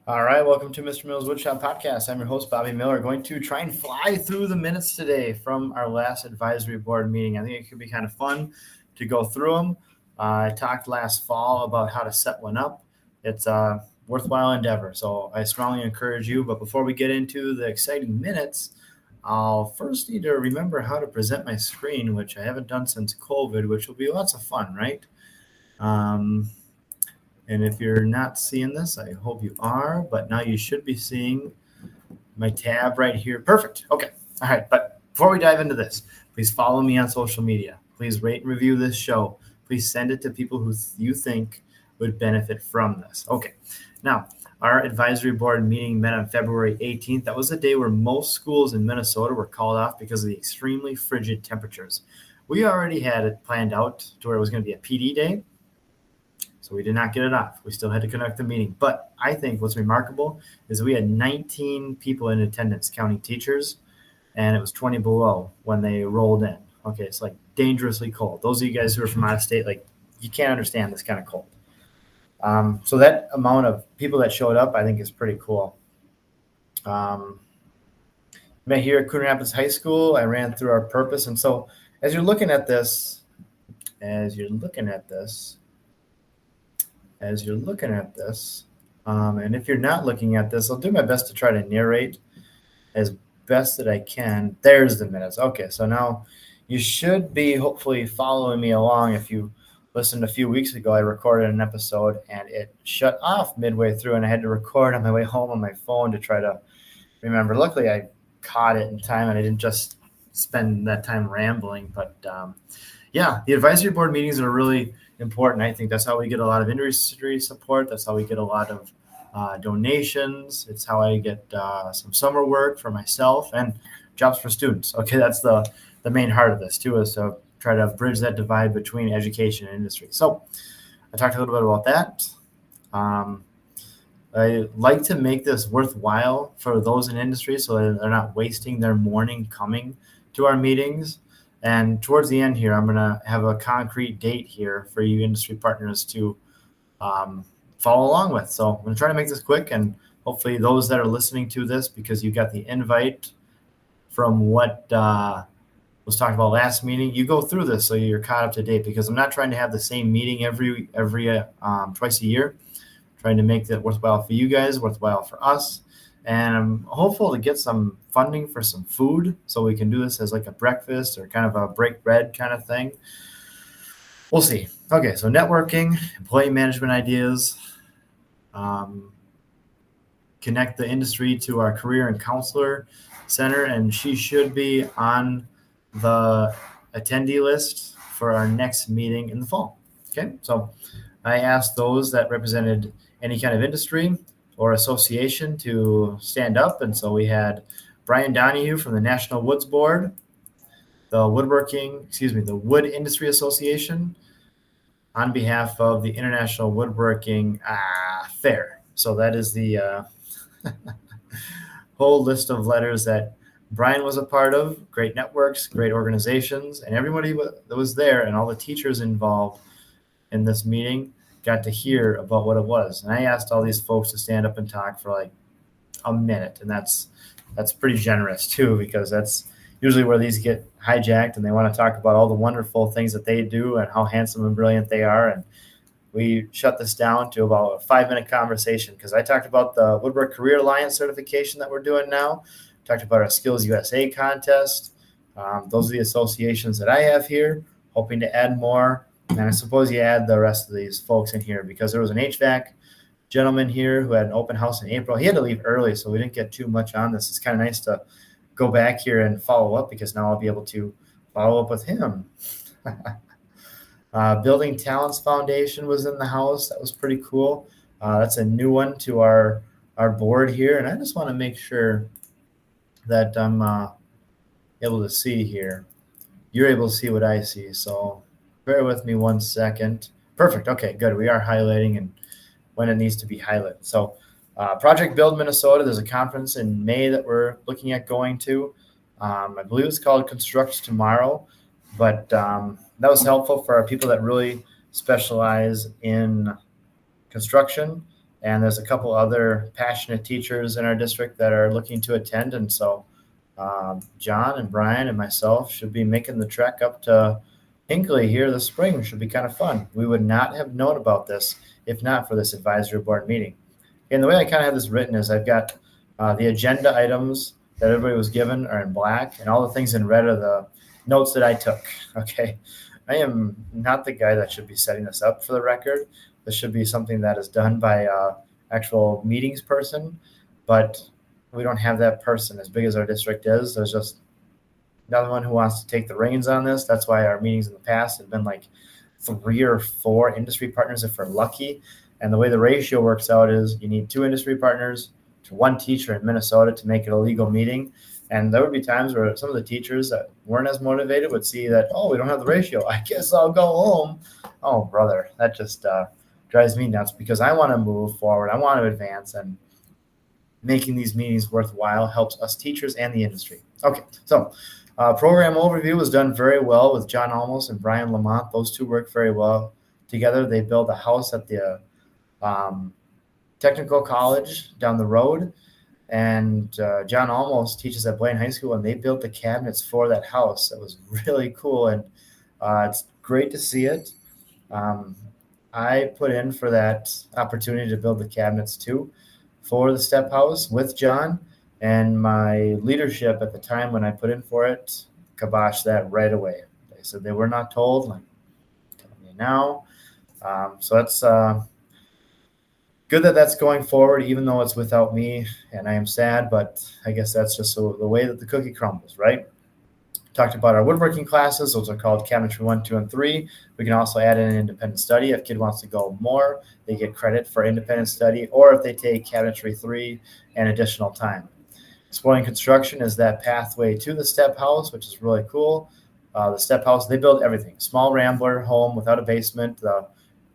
All right, welcome to Mr. Mills Woodshop Podcast. I'm your host, Bobby Miller, going to try and fly through the minutes today from our last advisory board meeting. I think it could be kind of fun to go through them. I talked last fall about how to set one up. It's a worthwhile endeavor, so I strongly encourage you. But before we get into the exciting minutes, I'll first need to remember how to present my screen, which I haven't done since COVID, which will be lots of fun, right? And if you're not seeing this, I hope you are, but now you should be seeing my tab right here. Perfect. Okay. All right. But before we dive into this, please follow me on social media. Please rate and review this show. Please send it to people who you think would benefit from this. Okay. Now, our advisory board meeting met on February 18th. That was the day where most schools in Minnesota were called off because of the extremely frigid temperatures. We already had it planned out to where it was going to be a PD day. So we did not get it off. We still had to conduct the meeting. But I think what's remarkable is we had 19 people in attendance, counting teachers, and it was 20 below when they rolled in. Okay, it's like dangerously cold. Those of you guys who are from out of state, like you can't understand this kind of cold. So that amount of people that showed up, I think, is pretty cool. Met here at Coon Rapids High School. I ran through our purpose. And so as you're looking at this, and if you're not looking at this, I'll do my best to try to narrate as best that I can. There's the minutes. Okay, so now you should be hopefully following me along. If you listened a few weeks ago, I recorded an episode and it shut off midway through, and I had to record on my way home on my phone to try to remember. Luckily, I caught it in time and I didn't just spend that time rambling. But yeah, the advisory board meetings are really important. I think that's how we get a lot of industry support. That's how we get a lot of donations. It's how I get some summer work for myself and jobs for students. Okay, that's the main heart of this too, is to try to bridge that divide between education and industry. So I talked a little bit about that. I like to make this worthwhile for those in industry so that they're not wasting their morning coming to our meetings. And towards the end here, I'm going to have a concrete date here for you industry partners to follow along with. So I'm going to try to make this quick, and hopefully those that are listening to this, because you got the invite from what was talked about last meeting, you go through this so you're caught up to date, because I'm not trying to have the same meeting every twice a year. I'm trying to make that worthwhile for you guys, worthwhile for us. And I'm hopeful to get some funding for some food so we can do this as like a breakfast or kind of a break bread kind of thing. We'll see. Okay, so networking, employee management ideas, connect the industry to our career and counselor center, and she should be on the attendee list for our next meeting in the fall. Okay, so I asked those that represented any kind of industry or association to stand up. And so we had Brian Donahue from the National Woods Board, the Wood Industry Association, on behalf of the International Woodworking Fair. So that is the whole list of letters that Brian was a part of. Great networks, great organizations, and everybody that was there and all the teachers involved in this meeting got to hear about what it was. And I asked all these folks to stand up and talk for like a minute. And that's pretty generous too, because that's usually where these get hijacked and they want to talk about all the wonderful things that they do and how handsome and brilliant they are. And we shut this down to about a 5-minute conversation, because I talked about the Woodwork Career Alliance certification that we're doing now, talked about our Skills USA contest. Those are the associations that I have here, hoping to add more. And I suppose you add the rest of these folks in here, because there was an HVAC gentleman here who had an open house in April. He had to leave early, so we didn't get too much on this. It's kind of nice to go back here and follow up, because now I'll be able to follow up with him. Building Talents Foundation was in the house. That was pretty cool. That's a new one to our board here. And I just want to make sure that I'm able to see here. You're able to see what I see. So bear with me 1 second. Perfect. Okay, good. We are highlighting and when it needs to be highlighted. So Project Build Minnesota, there's a conference in May that we're looking at going to. I believe it's called Construct Tomorrow, but that was helpful for our people that really specialize in construction. And there's a couple other passionate teachers in our district that are looking to attend. And so John and Brian and myself should be making the trek up to Hinckley here this spring. Should be kind of fun. We would not have known about this if not for this advisory board meeting. And the way I kind of have this written is I've got the agenda items that everybody was given are in black, and all the things in red are the notes that I took. Okay. I am not the guy that should be setting this up, for the record. This should be something that is done by actual meetings person, but we don't have that person. As big as our district is, there's just another one who wants to take the reins on this. That's why our meetings in the past have been like 3 or 4 industry partners if we're lucky. And the way the ratio works out is you need 2 industry partners to 1 teacher in Minnesota to make it a legal meeting. And there would be times where some of the teachers that weren't as motivated would see that, oh, we don't have the ratio. I guess I'll go home. Oh, brother, that just drives me nuts because I want to move forward. I want to advance, and making these meetings worthwhile helps us teachers and the industry. Okay, so program overview was done very well with John Almos and Brian Lamont. Those two worked very well together. They built a house at the technical college down the road. And John almost teaches at Blaine High School, and they built the cabinets for that house. It was really cool, and it's great to see it. I put in for that opportunity to build the cabinets too for the step house with John, and my leadership at the time when I put in for it kiboshed that right away. They said they were not told, like telling me now. So that's good that that's going forward, even though it's without me, and I am sad, but I guess that's just the way that the cookie crumbles, right? Talked about our woodworking classes. Those are called cabinetry 1, 2, and 3. We can also add in an independent study. If a kid wants to go more, they get credit for independent study, or if they take cabinetry 3 and additional time. Exploring construction is that pathway to the step house, which is really cool. The step house, they build everything. Small rambler home without a basement. The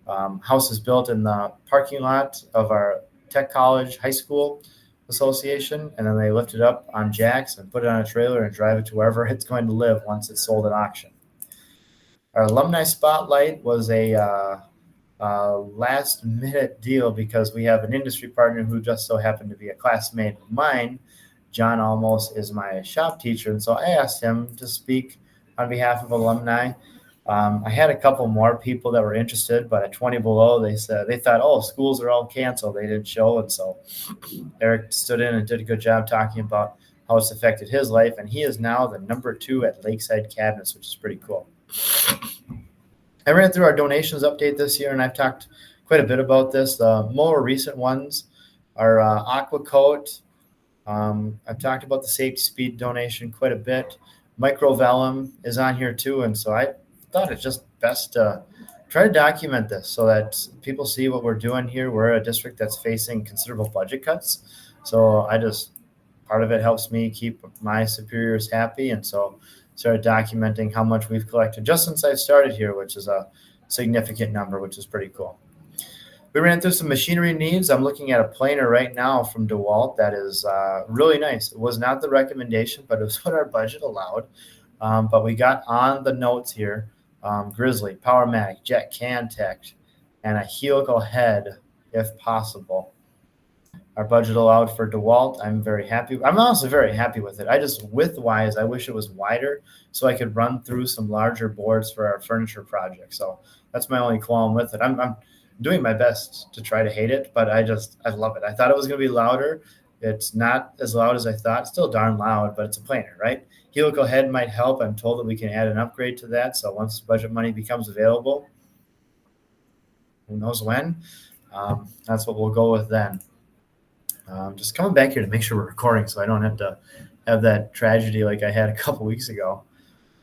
house is built in the parking lot of our tech college high school association, and then they lift it up on jacks and put it on a trailer and drive it to wherever it's going to live once it's sold at auction. Our alumni spotlight was a last minute deal because we have an industry partner who just so happened to be a classmate of mine. John Almos is my shop teacher, and so I asked him to speak on behalf of alumni. I had a couple more people that were interested, but at 20 below, they thought, oh, schools are all canceled. They didn't show. And so Eric stood in and did a good job talking about how it's affected his life. And he is now the number 2 at Lakeside Cabinets, which is pretty cool. I ran through our donations update this year, and I've talked quite a bit about this. The more recent ones are Aqua Coat. I've talked about the Safety Speed donation quite a bit. Microvellum is on here too. And so I thought it's just best to try to document this so that people see what we're doing here. We're a district that's facing considerable budget cuts. So part of it helps me keep my superiors happy. And so started documenting how much we've collected just since I started here, which is a significant number, which is pretty cool. We ran through some machinery needs. I'm looking at a planer right now from DeWalt that is really nice. It was not the recommendation, but it was what our budget allowed. But we got on the notes here. Grizzly, Powermatic, Jet Cantech, and a helical head if possible. Our budget allowed for DeWalt. I'm very happy. I'm also very happy with it. Width-wise, I wish it was wider so I could run through some larger boards for our furniture project. So that's my only qualm with it. I'm doing my best to try to hate it, but I love it. I thought it was going to be louder. It's not as loud as I thought. It's still darn loud, but it's a planer, right? Helical head might help. I'm told that we can add an upgrade to that. So once budget money becomes available, who knows when, that's what we'll go with then. Just coming back here to make sure we're recording so I don't have to have that tragedy like I had a couple weeks ago.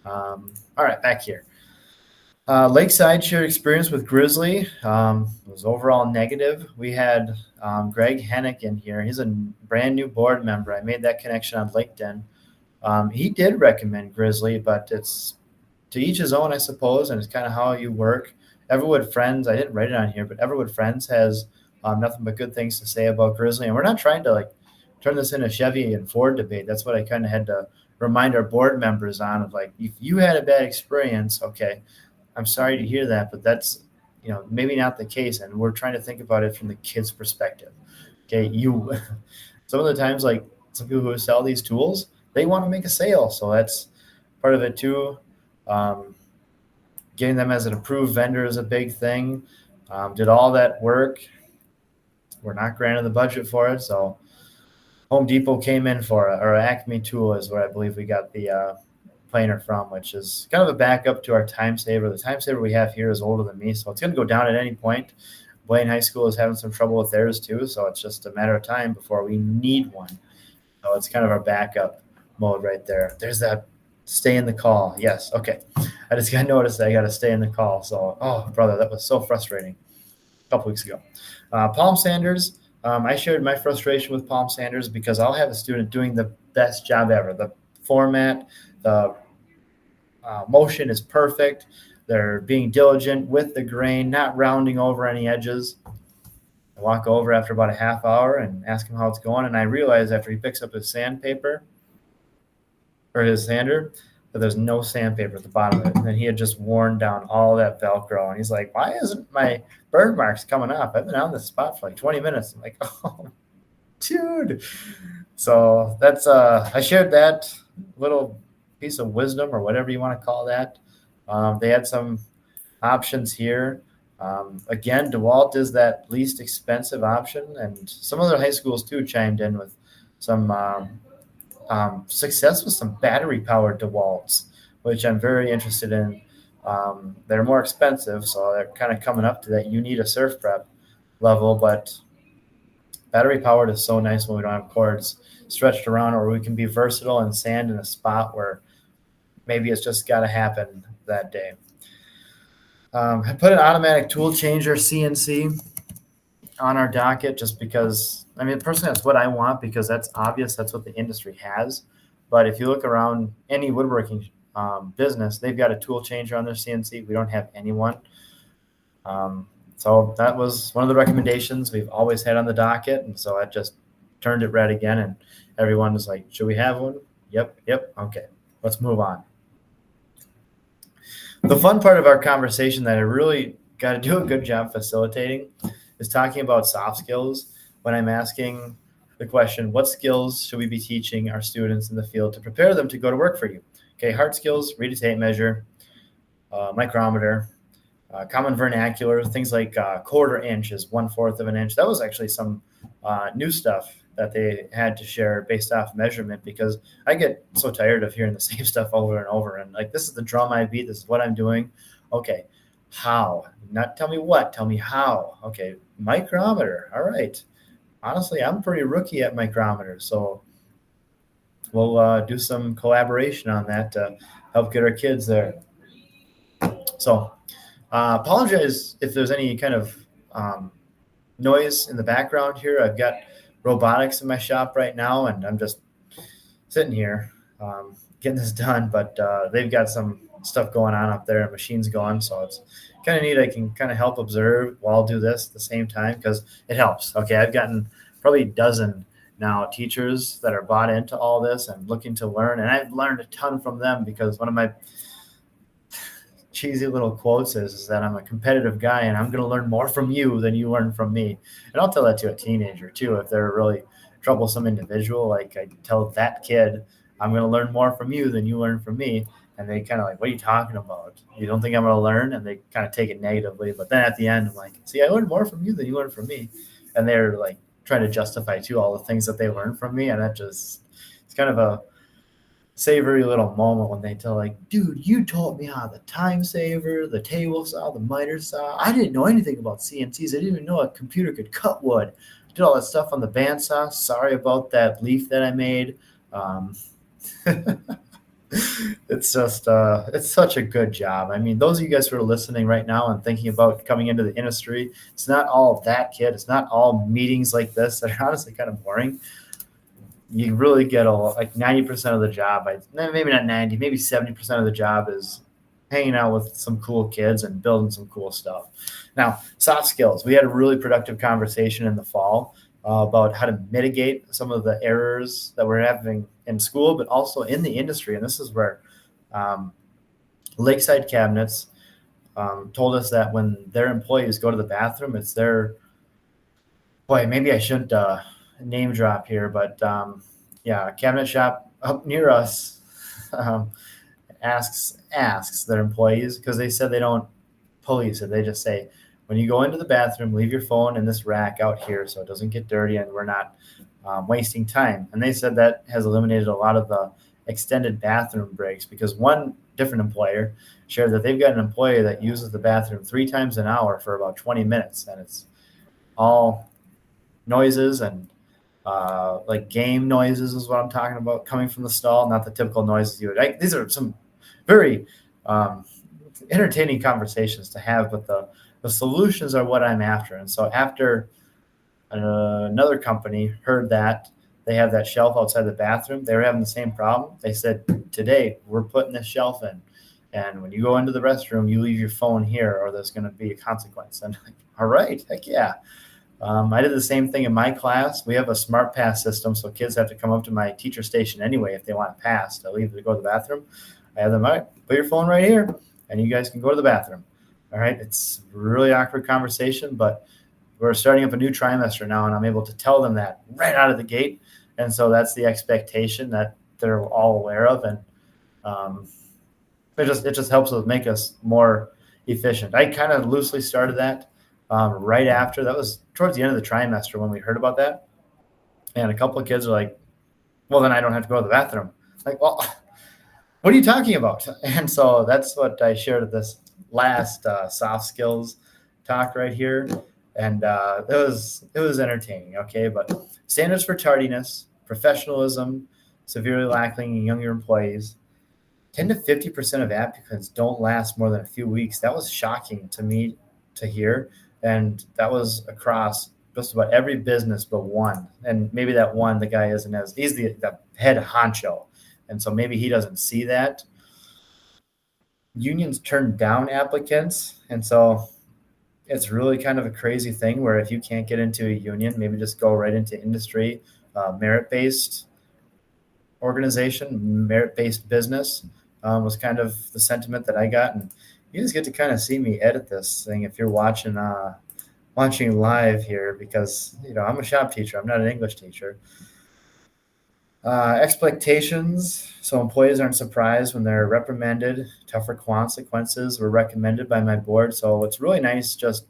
All right, back here. Lakeside shared experience with Grizzly. It was overall negative. We had Greg Hennick in here. He's a brand new board member. I made that connection on LinkedIn. He did recommend Grizzly, but it's to each his own, I suppose, and it's kind of how you work. Everwood Friends, I didn't write it on here, but Everwood Friends has nothing but good things to say about Grizzly. And we're not trying to turn this into a Chevy and Ford debate. That's what I kind of had to remind our board members on of if you had a bad experience, okay, I'm sorry to hear that, but that's maybe not the case. And we're trying to think about it from the kid's perspective. Okay, some of the times, like some people who sell these tools, they want to make a sale, so that's part of it too. Um, Getting them as an approved vendor is a big thing. Did all that work. We're not granted the budget for it, so Home Depot came in for it, or Acme Tool is where I believe we got the planer from, which is kind of a backup to our time saver. The time saver we have here is older than me, so it's going to go down at any point. Blaine High School is having some trouble with theirs too, so it's just a matter of time before we need one. So it's kind of our backup mode right there. There's that stay in the call. Yes, okay. I just got noticed that I got to stay in the call. So, oh, brother, that was so frustrating a couple weeks ago. Palm Sanders, I shared my frustration with Palm Sanders because I'll have a student doing the best job ever. The format, the motion is perfect. They're being diligent with the grain, not rounding over any edges. I walk over after about a half hour and ask him how it's going, and I realize after he picks up his sandpaper or his sander that there's no sandpaper at the bottom of it. And then he had just worn down all that Velcro, and he's like, "Why isn't my burn marks coming off? I've been on this spot for like 20 minutes." I'm like, "Oh, dude." So that's I shared that little piece of wisdom or whatever you want to call that. They had some options here. Again, DeWalt is that least expensive option, and some other high schools too chimed in with some success with some battery-powered DeWalts, which I'm very interested in. They're more expensive, so they're kind of coming up to that you need a surf prep level, but battery-powered is so nice when we don't have cords stretched around, or we can be versatile and sand in a spot where maybe it's just got to happen that day. I put an automatic tool changer CNC on our docket just because, I mean, personally, that's what I want because that's obvious. That's what the industry has. But if you look around any woodworking business, they've got a tool changer on their CNC. We don't have anyone. So that was one of the recommendations we've always had on the docket. And so I just turned it red again. And everyone was like, should we have one? Yep. Okay, let's move on. The fun part of our conversation that I really got to do a good job facilitating is talking about soft skills when I'm asking the question, what skills should we be teaching our students in the field to prepare them to go to work for you? Okay, hard skills, read a tape measure, micrometer, common vernacular, things like quarter inch is 1/4 of an inch. That was actually some new stuff that they had to share based off measurement because I get so tired of hearing the same stuff over and over. And like, this is the drum I beat. This is what I'm doing. Okay. How? Not tell me what, tell me how. Okay. Micrometer. All right. Honestly, I'm pretty rookie at micrometer. So we'll do some collaboration on that to help get our kids there. So apologize if there's any kind of noise in the background here. I've got robotics in my shop right now, and I'm just sitting here getting this done, but they've got some stuff going on up there and machines going, so it's kind of neat. I can kind of help observe while I'll do this at the same time because it helps. Okay, I've gotten probably a dozen now teachers that are bought into all this and looking to learn, and I've learned a ton from them because one of my cheesy little quotes is that I'm a competitive guy and I'm going to learn more from you than you learn from me. And I'll tell that to a teenager too. If they're a really troublesome individual, like I tell that kid, I'm going to learn more from you than you learn from me. And they kind of like, what are you talking about? You don't think I'm going to learn? And they kind of take it negatively. But then at the end, I'm like, see, I learned more from you than you learned from me. And they're like trying to justify too all the things that they learned from me. And that just, it's kind of a savory little moment when they tell like, dude, you taught me how the time saver, the table saw, the miter saw. I didn't know anything about CNCs. I didn't even know a computer could cut wood. I did all that stuff on the bandsaw. Sorry about that leaf that I made. It's just it's such a good job. I mean, those of you guys who are listening right now and thinking about coming into the industry, it's not all that, kid. It's not all meetings like this that are honestly kind of boring. You really get like 90% of the job, maybe not 90, maybe 70% of the job is hanging out with some cool kids and building some cool stuff. Now, soft skills. We had a really productive conversation in the fall about how to mitigate some of the errors that we're having in school, but also in the industry. And this is where Lakeside Cabinets told us that when their employees go to the bathroom, it's their, boy, maybe I shouldn't name drop here, but yeah, a cabinet shop up near us um, asks their employees, because they said they don't police it. They just say, when you go into the bathroom, leave your phone in this rack out here so it doesn't get dirty and we're not wasting time. And they said that has eliminated a lot of the extended bathroom breaks, because one different employer shared that they've got an employee that uses the bathroom 3 times an hour for about 20 minutes, and it's all noises and like game noises is what I'm talking about, coming from the stall, not the typical noises you would. These are some very entertaining conversations to have, but the solutions are what I'm after. And so after another company heard that they have that shelf outside the bathroom, they were having the same problem. They said, today we're putting this shelf in, and when you go into the restroom, you leave your phone here or there's going to be a consequence. And like, all right, heck yeah. I did the same thing in my class. We have a smart pass system, so kids have to come up to my teacher station anyway if they want to pass to leave to go to the bathroom. I have them, all right, put your phone right here, and you guys can go to the bathroom. All right, it's a really awkward conversation, but we're starting up a new trimester now, and I'm able to tell them that right out of the gate. And so that's the expectation that they're all aware of, and it just helps us make us more efficient. I kind of loosely started that right after. That was towards the end of the trimester when we heard about that, and a couple of kids are like, "Well, then I don't have to go to the bathroom." Like, well, what are you talking about? And so that's what I shared at this last soft skills talk right here, and it was entertaining. Okay, but standards for tardiness, professionalism, severely lacking in younger employees. 10 to 50% of applicants don't last more than a few weeks. That was shocking to me to hear. And that was across just about every business but one. And maybe that one, the guy isn't as, he's the head honcho. And so maybe he doesn't see that. Unions turn down applicants. And so it's really kind of a crazy thing where if you can't get into a union, maybe just go right into industry, merit-based organization, merit-based business was kind of the sentiment that I got. And you guys get to kind of see me edit this thing if you're watching live here, because I'm a shop teacher. I'm not an English teacher. Expectations. So employees aren't surprised when they're reprimanded. Tougher consequences were recommended by my board. So it's really nice just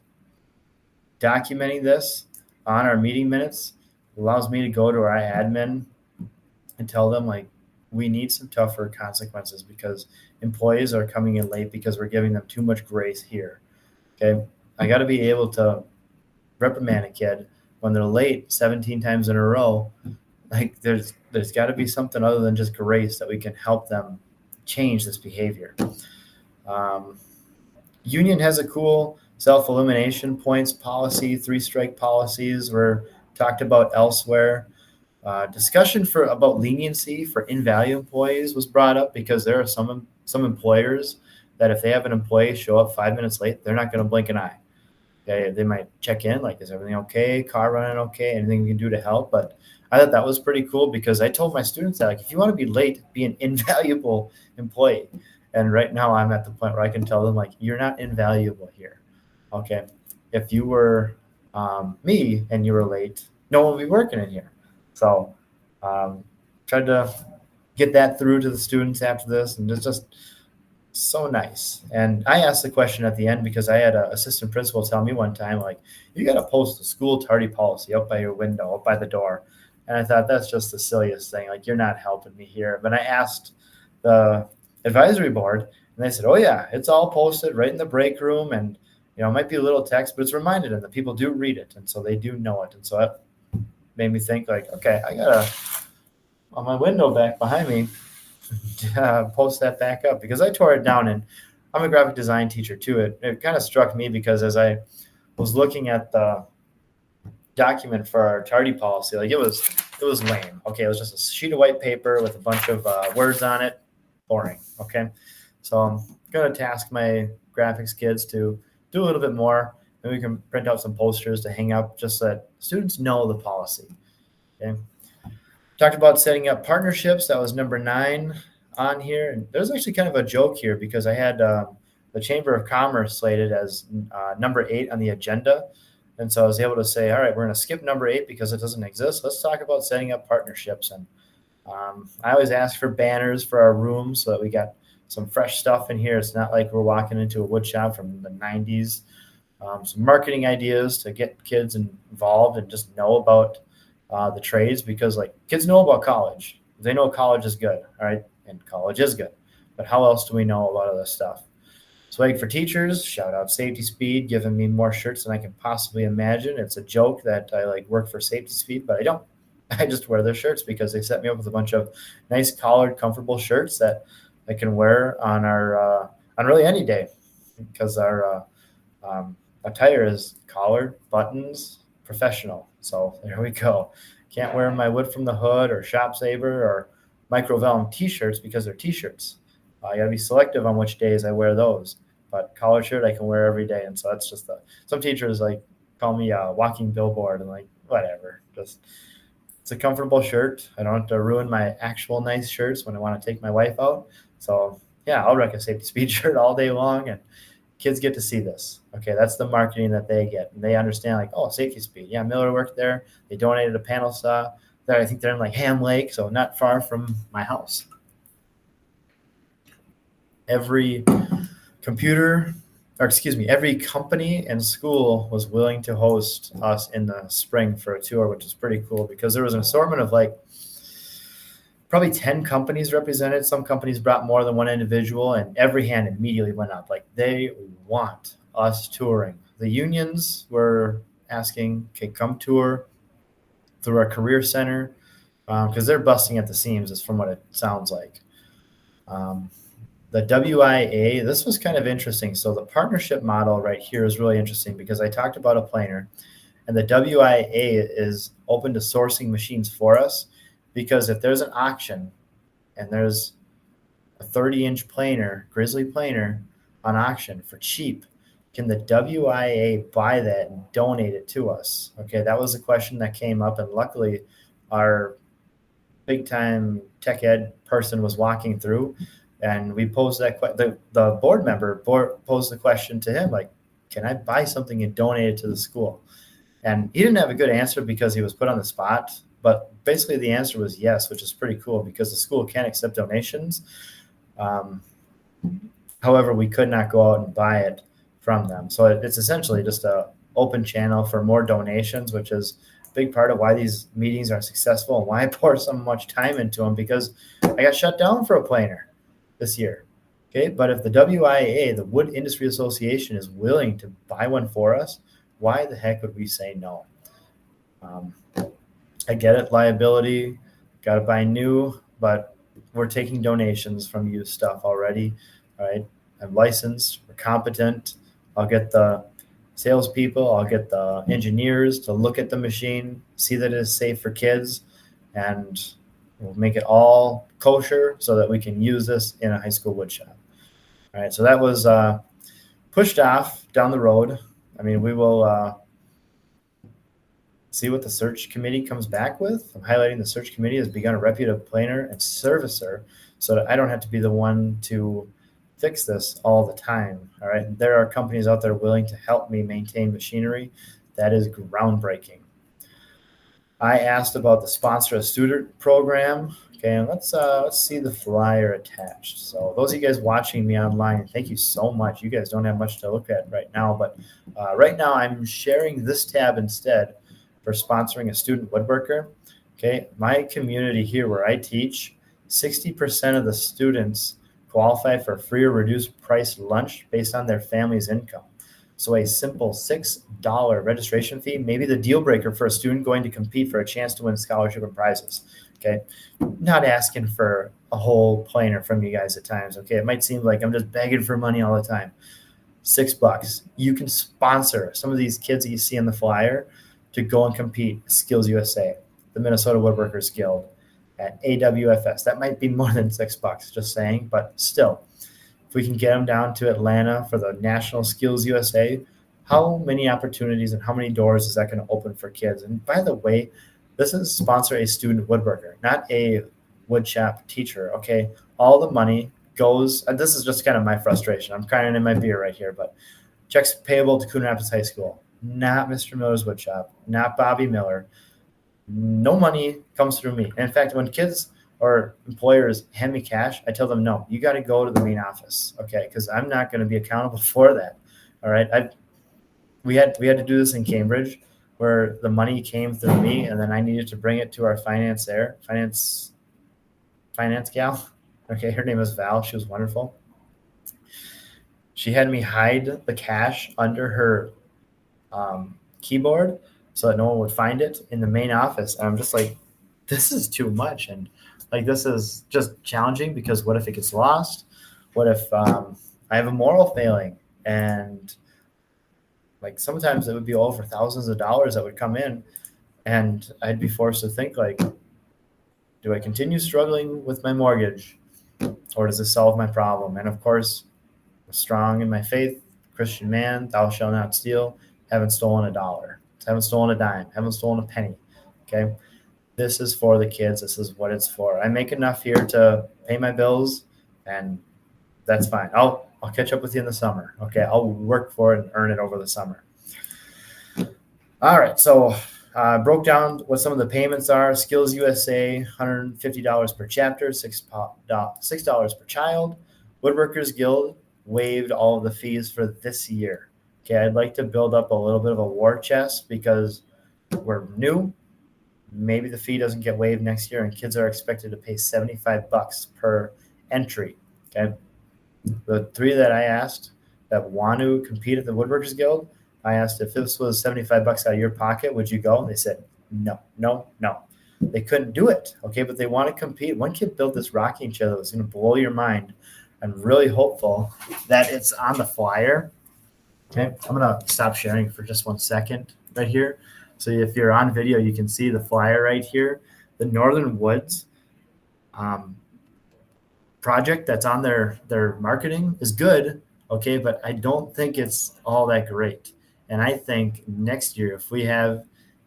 documenting this on our meeting minutes. It allows me to go to our admin and tell them, like, we need some tougher consequences because employees are coming in late because we're giving them too much grace here. Okay. I got to be able to reprimand a kid when they're late 17 times in a row. Like there's got to be something other than just grace that we can help them change this behavior. Union has a cool self-elimination points policy. 3-strike policies were talked about elsewhere. Discussion about leniency for invaluable employees was brought up because there are some employers that if they have an employee show up 5 minutes late, they're not going to blink an eye. They might check in, like, is everything okay? Car running okay? Anything we can do to help? But I thought that was pretty cool because I told my students that, like, if you want to be late, be an invaluable employee. And right now I'm at the point where I can tell them, like, you're not invaluable here. Okay. If you were me and you were late, no one would be working in here. So tried to get that through to the students after this, and it's just so nice. And I asked the question at the end because I had an assistant principal tell me one time, like, you got to post the school tardy policy up by your window, up by the door. And I thought, that's just the silliest thing. Like, you're not helping me here. But I asked the advisory board, and they said, oh yeah, it's all posted right in the break room. And, it might be a little text, but it's reminded them that people do read it. And so they do know it. And so that made me think, like, okay, I got to, on my window back behind me, post that back up, because I tore it down, and I'm a graphic design teacher too. It kind of struck me because as I was looking at the document for our tardy policy, like, it was lame. Okay, it was just a sheet of white paper with a bunch of words on it. Boring. Okay, so I'm gonna task my graphics kids to do a little bit more, and we can print out some posters to hang up just so that students know the policy. Okay. Talked about setting up partnerships. That was number 9 on here. And there's actually kind of a joke here because I had the Chamber of Commerce slated as number 8 on the agenda. And so I was able to say, all right, we're going to skip number 8 because it doesn't exist. Let's talk about setting up partnerships. And I always ask for banners for our room so that we got some fresh stuff in here. It's not like we're walking into a wood shop from the 90s. Some marketing ideas to get kids involved and just know about the trades, because like kids know about college. They know college is good, all right? And college is good. But how else do we know a lot of this stuff? Swag for teachers, shout out Safety Speed, giving me more shirts than I can possibly imagine. It's a joke that I like work for Safety Speed, but I don't. I just wear their shirts because they set me up with a bunch of nice collared, comfortable shirts that I can wear on our on really any day, because our attire is collared, buttons, professional. So there we go. Can't wear my Wood from the Hood or Shop Saver or Microvellum t-shirts because they're t-shirts. I got to be selective on which days I wear those. But collar shirt I can wear every day, and so that's just some teachers like call me a walking billboard, and like whatever. Just it's a comfortable shirt. I don't have to ruin my actual nice shirts when I want to take my wife out. So yeah, I'll wreck a Safety Speed shirt all day long, and kids get to see this. Okay, that's the marketing that they get, and they understand like, oh, Safety Speed. Yeah, Miller worked there. They donated a panel saw. There, I think they're in like Ham Lake, so not far from my house. Every every company and school was willing to host us in the spring for a tour, which is pretty cool because there was an assortment of like probably 10 companies represented. Some companies brought more than one individual, and every hand immediately went up. Like they want us touring. The unions were asking, okay, come tour through our career center, because they're busting at the seams, is from what it sounds like. The WIA, this was kind of interesting. So the partnership model right here is really interesting because I talked about a planer, and the WIA is open to sourcing machines for us, because if there's an auction and there's a 30-inch planer, Grizzly planer on auction for cheap, can the WIA buy that and donate it to us? Okay, that was a question that came up, and luckily our big-time tech ed person was walking through, and we posed that the board member posed the question to him, like, can I buy something and donate it to the school? And he didn't have a good answer because he was put on the spot, but basically the answer was yes, which is pretty cool because the school can accept donations. However, we could not go out and buy it from them. So it's essentially just an open channel for more donations, which is a big part of why these meetings are successful and why I pour so much time into them, because I got shut down for a planer this year. Okay, but if the WIA, the Wood Industry Association, is willing to buy one for us, why the heck would we say no? I get it, liability, got to buy new, but we're taking donations from used stuff already, right? I'm licensed, we're competent. I'll get the salespeople, I'll get the engineers to look at the machine, see that it is safe for kids, and we'll make it all kosher so that we can use this in a high school wood shop. All right, so that was pushed off down the road. I mean, we will see what the search committee comes back with. I'm highlighting the search committee has begun a reputable planer and servicer so that I don't have to be the one to fix this all the time. All right. There are companies out there willing to help me maintain machinery. That is groundbreaking. I asked about the sponsor a student program. Okay, and let's see the flyer attached. So those of you guys watching me online, thank you so much. You guys don't have much to look at right now, but right now I'm sharing this tab instead for sponsoring a student woodworker. Okay, my community here where I teach, 60% of the students qualify for free or reduced price lunch based on their family's income. So a simple $6 registration fee may be the deal breaker for a student going to compete for a chance to win scholarship and prizes. Okay, not asking for a whole planer from you guys at times. Okay, it might seem like I'm just begging for money all the time. $6. You can sponsor some of these kids that you see on the flyer to go and compete at Skills USA, the Minnesota Woodworkers Guild, at AWFS. That might be more than $6, just saying, but still, if we can get them down to Atlanta for the National Skills USA, how many opportunities and how many doors is that going to open for kids? And by the way, this is sponsor a student woodworker, not a woodshop teacher. Okay, all the money goes, and this is just kind of my frustration. I'm crying in my beer right here, but checks payable to Coon Rapids High School, not Mr. Miller's Woodshop, not Bobby Miller. No money comes through me. And in fact, when kids or employers hand me cash, I tell them, no, you got to go to the main office, okay? Because I'm not going to be accountable for that. All right. We had to do this in Cambridge, where the money came through me, and then I needed to bring it to our finance gal. Okay, her name is Val. She was wonderful. She had me hide the cash under her keyboard so that no one would find it in the main office. And I'm just like, this is too much. And like, this is just challenging, because what if it gets lost? What if I have a moral failing? And like, sometimes it would be over thousands of dollars that would come in, and I'd be forced to think, like, do I continue struggling with my mortgage, or does this solve my problem? And of course, strong in my faith, Christian man, thou shalt not steal, haven't stolen a dollar, haven't stolen a dime, haven't stolen a penny. Okay. This is for the kids. This is what it's for. I make enough here to pay my bills, and that's fine. I'll catch up with you in the summer. Okay. I'll work for it and earn it over the summer. All right. So broke down what some of the payments are. Skills USA, $150 per chapter, $6 per child. Woodworkers Guild waived all of the fees for this year. Okay, I'd like to build up a little bit of a war chest, because we're new. Maybe the fee doesn't get waived next year, and kids are expected to pay $75 per entry. Okay, the 3 that I asked that want to compete at the Woodworkers Guild, I asked, if this was $75 out of your pocket, would you go? They said, no. They couldn't do it. Okay, but they want to compete. One kid built this rocking chair that was going to blow your mind. I'm really hopeful that it's on the flyer. Okay, I'm going to stop sharing for just 1 second right here. So if you're on video, you can see the flyer right here. The Northern Woods project that's on their marketing is good, okay, but I don't think it's all that great. And I think next year, if we have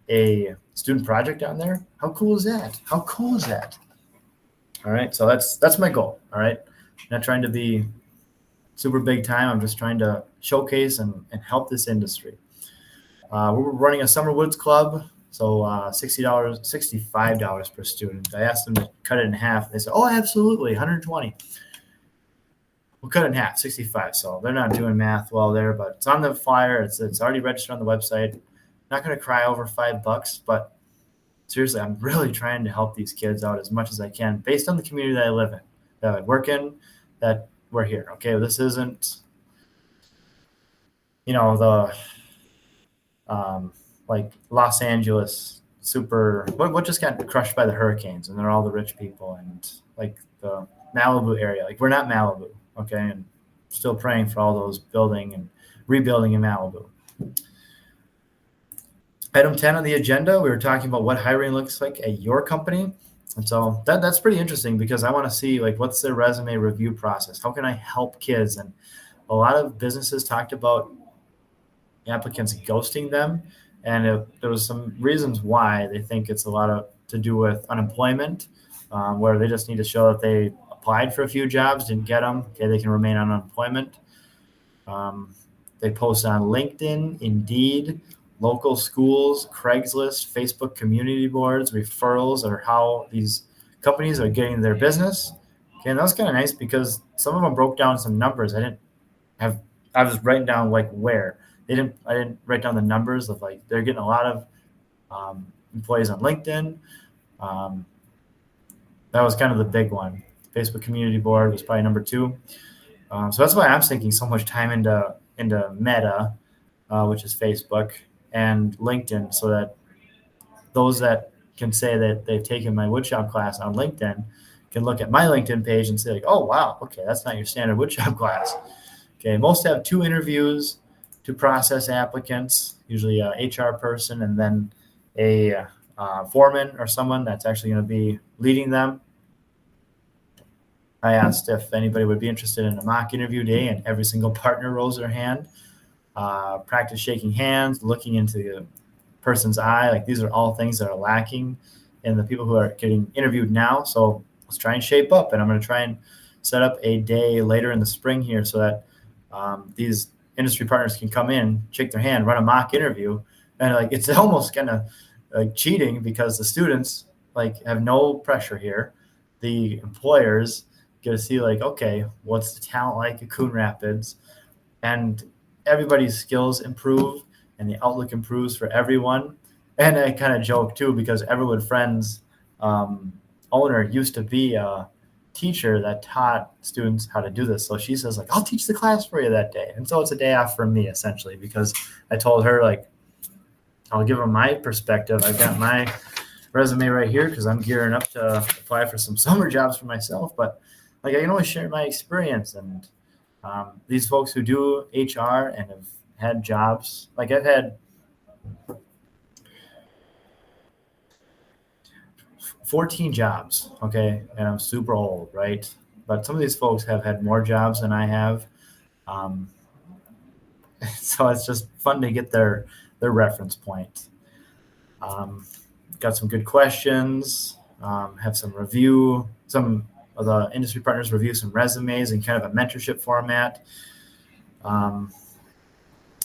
a student project on there, how cool is that? All right, so that's my goal. All right, not trying to be super big time. I'm just trying to showcase and help this industry. We're running a summer woods club, so $65 per student. I asked them to cut it in half. They said, oh, absolutely, 120. We'll cut it in half, 65. So they're not doing math well there, but it's on the flyer. It's already registered on the website. Not going to cry over $5, but seriously, I'm really trying to help these kids out as much as I can, based on the community that I live in, that I work in, that we're here. Okay, this isn't, the like Los Angeles what just got crushed by the hurricanes, and they're all the rich people, and like the Malibu area. Like, we're not Malibu, okay? And still praying for all those building and rebuilding in Malibu. Item 10 on the agenda, we were talking about what hiring looks like at your company. And so that's pretty interesting, because I want to see, like, what's their resume review process? How can I help kids? And a lot of businesses talked about applicants ghosting them. And there was some reasons why. They think it's a lot to do with unemployment, where they just need to show that they applied for a few jobs, didn't get them. Okay, they can remain on unemployment. They post on LinkedIn, Indeed, local schools, Craigslist, Facebook community boards, referrals, or how these companies are getting their business. Okay, and that was kind of nice, because some of them broke down some numbers. I was writing down, like, where. I didn't write down the numbers of, like, they're getting a lot of employees on LinkedIn. That was kind of the big one. Facebook community board was probably number 2. So that's why I'm sinking so much time into Meta, which is Facebook, and LinkedIn, so that those that can say that they've taken my woodshop class on LinkedIn can look at my LinkedIn page and say, like, oh, wow, okay, that's not your standard woodshop class. Okay, most have 2 interviews to process applicants, usually a HR person, and then a foreman or someone that's actually going to be leading them. I asked if anybody would be interested in a mock interview day, and every single partner rose their hand. Practice shaking hands, looking into the person's eye. Like, these are all things that are lacking in the people who are getting interviewed now. So let's try and shape up, and I'm going to try and set up a day later in the spring here so that these industry partners can come in, shake their hand, run a mock interview. And like, it's almost kind of like cheating because the students like have no pressure here. The employers get to see like, okay, what's the talent like at Coon Rapids? And everybody's skills improve and the outlook improves for everyone. And I kind of joke too, because Everwood Friends owner used to be a teacher that taught students how to do this. So she says like, I'll teach the class for you that day. And so it's a day off for me essentially, because I told her like, I'll give her my perspective. I've got my resume right here because I'm gearing up to apply for some summer jobs for myself. But like, I can always share my experience. And these folks who do HR and have had jobs, like I've had 14 jobs, okay, and I'm super old, right? But some of these folks have had more jobs than I have. So it's just fun to get their reference point. Got some good questions, have some review, some of the industry partners review some resumes in kind of a mentorship format. And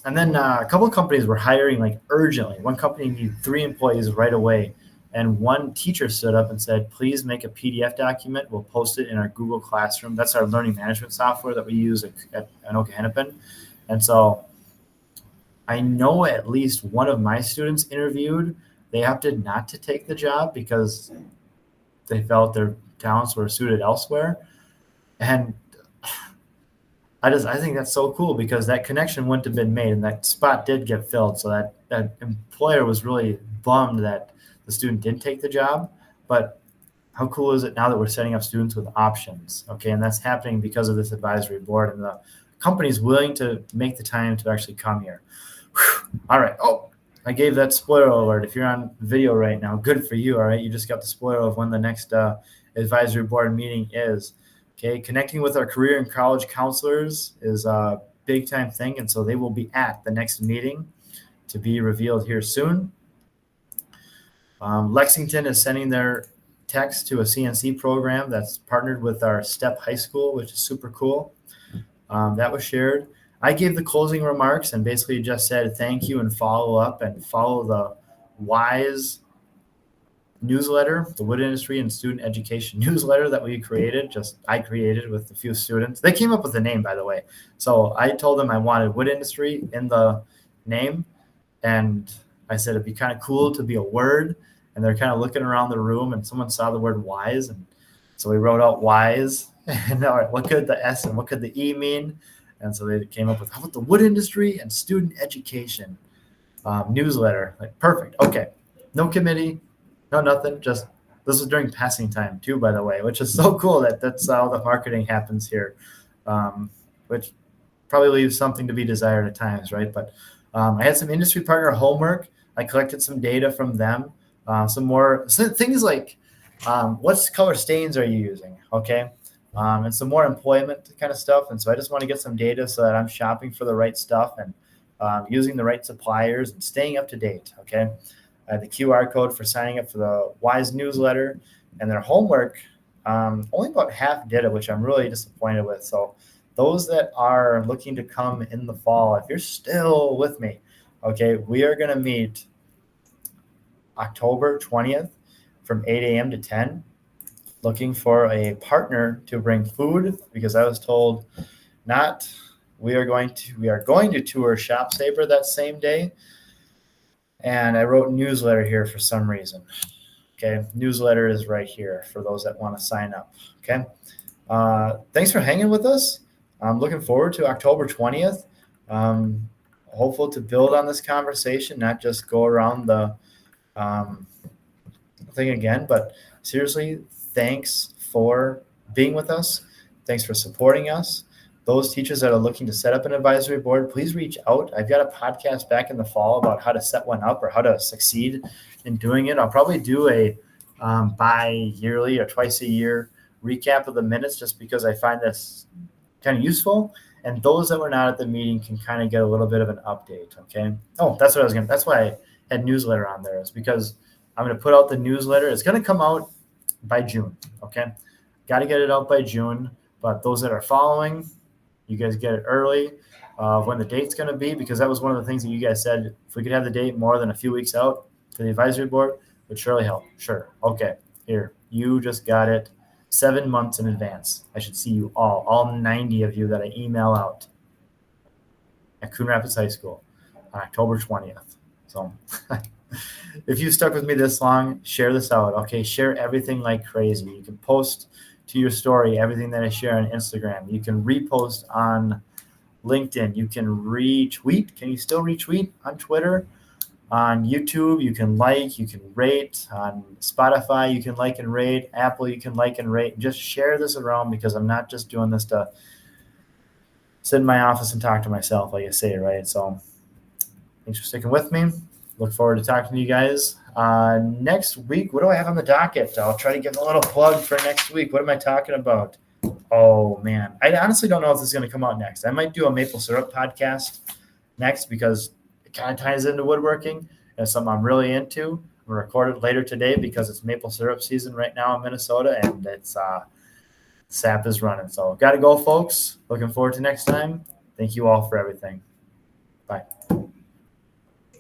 then a couple of companies were hiring like urgently. One company needed 3 employees right away. And one teacher stood up and said, please make a PDF document. We'll post it in our Google Classroom. That's our learning management software that we use at Anoka Hennepin. And so I know at least one of my students interviewed. They opted not to take the job because they felt their talents were suited elsewhere. And I think that's so cool because that connection wouldn't have been made and that spot did get filled. So that employer was really bummed that the student didn't take the job. But how cool is it now that we're setting up students with options? Okay. And that's happening because of this advisory board and the company's willing to make the time to actually come here. Whew. All right. Oh, I gave that spoiler alert. If you're on video right now, good for you. All right. You just got the spoiler of when the next advisory board meeting is. Okay, connecting with our career and college counselors is a big time thing. And so they will be at the next meeting to be revealed here soon. Lexington is sending their techs to a CNC program that's partnered with our STEP High School, which is super cool. That was shared. I gave the closing remarks and basically just said thank you and follow up and follow the WISE newsletter, the Wood Industry and Student Education newsletter that we created. I created with a few students. They came up with the name, by the way. So I told them I wanted Wood Industry in the name. And I said it'd be kind of cool to be a word. And they're kind of looking around the room and someone saw the word WISE. And so we wrote out WISE. And all right, what could the S and what could the E mean? And so they came up with, how about the Wood Industry and Student Education newsletter? Like, perfect. Okay. No committee. No, nothing. Just this was during passing time too, by the way, which is so cool that's how the marketing happens here, which probably leaves something to be desired at times, right? But I had some industry partner homework. I collected some data from them, some more things like what color stains are you using, okay? And some more employment kind of stuff. And so I just want to get some data so that I'm shopping for the right stuff and using the right suppliers and staying up to date, okay? The QR code for signing up for the WISE newsletter and their homework. Only about half did it, which I'm really disappointed with. So those that are looking to come in the fall, if you're still with me, okay, we are going to meet October 20th from 8 a.m. to 10, looking for a partner to bring food because I was told we are going to tour Shop Saber that same day. And I wrote newsletter here for some reason. Okay, newsletter is right here for those that want to sign up. Okay, thanks for hanging with us. I'm looking forward to October 20th. Hopeful to build on this conversation, not just go around the thing again. But seriously, thanks for being with us. Thanks for supporting us. Those teachers that are looking to set up an advisory board, please reach out. I've got a podcast back in the fall about how to set one up or how to succeed in doing it. I'll probably do a bi-yearly or twice a year recap of the minutes just because I find this kind of useful. And those that were not at the meeting can kind of get a little bit of an update, okay? Oh, that's why I had newsletter on there, is because I'm going to put out the newsletter. It's going to come out by June, okay? Got to get it out by June. But those that are following, you guys get it early of when the date's going to be, because that was one of the things that you guys said. If we could have the date more than a few weeks out for the advisory board, would surely help. Sure. Okay. Here, you just got it 7 months in advance. I should see you all 90 of you that I email out at Coon Rapids High School on October 20th. So if you stuck with me this long, share this out. Okay. Share everything like crazy. You can post to your story everything that I share on Instagram. You can repost on LinkedIn. You can retweet. Can you still retweet on Twitter? On YouTube, you can like, you can rate. On Spotify, you can like and rate. Apple, you can like and rate. Just share this around, because I'm not just doing this to sit in my office and talk to myself, like I say, right? So thanks for sticking with me. Look forward to talking to you guys next week. What do I have on the docket? I'll try to give a little plug for next week. What am I talking about? Oh, man. I honestly don't know if this is going to come out next. I might do a maple syrup podcast next, because it kind of ties into woodworking. It's something I'm really into. I'm recorded later today because it's maple syrup season right now in Minnesota, and it's sap is running. So got to go, folks. Looking forward to next time. Thank you all for everything. Bye.